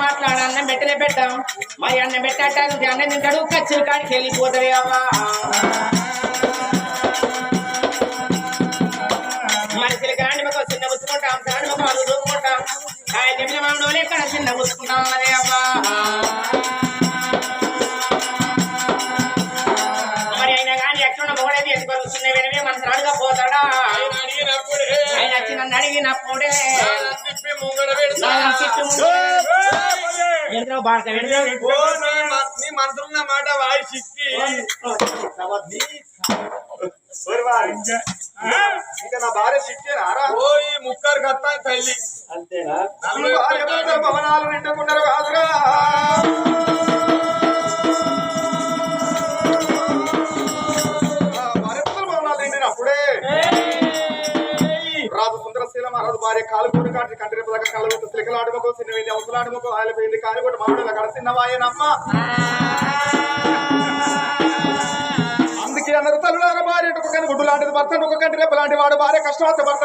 మాట్లాడాలన్న పెట్టలే పెట్టాం మరి అన్న పెట్టాడు అన్న తింటాడు ఖర్చులు కాడికి వెళ్ళిపోతాయి అవ్వా మనుషులకి రాండి మాకు చిన్న పుచ్చుకుంటాం రాండి మాకు వాళ్ళు చూసుకుంటాం ఆయన చెప్పిన మామూలు ఎక్కడ చిన్న పుచ్చుకుంటాం అదే అవ్వా మరి అయినా కానీ ఎక్కడ మొగడేది ఎందుకు వస్తున్నాయి వినవే మనసు అడగపోతాడా ఆయన వచ్చి నన్ను అడిగినప్పుడే నీ మనసున్న మాట వాయి చిక్కి ఇంకా నా భార్య చిక్కేనారా ఓ ఈ ముక్కరు కత్తా తల్లి అంతేనా భవనాలు వింటుకున్నారు కాదురా అప్పుడే రాజు సుందరశీల మహారాజు భార్య కాలుగూడు కాటి కంటి పదక కలవత సిలికలాడుమకు చిన్నవేది అవసలాడుమకు ఆలిపోయింది కాలుగూడు మామిడిలో కడసిన్నవాయనమ్మ అందుకే అన్నారు తల్లులార భార్య ఒక గుడ్డు లాంటిది భర్త ఒక కంటి రేపు లాంటి వాడు భార్య కష్టమత్త భర్త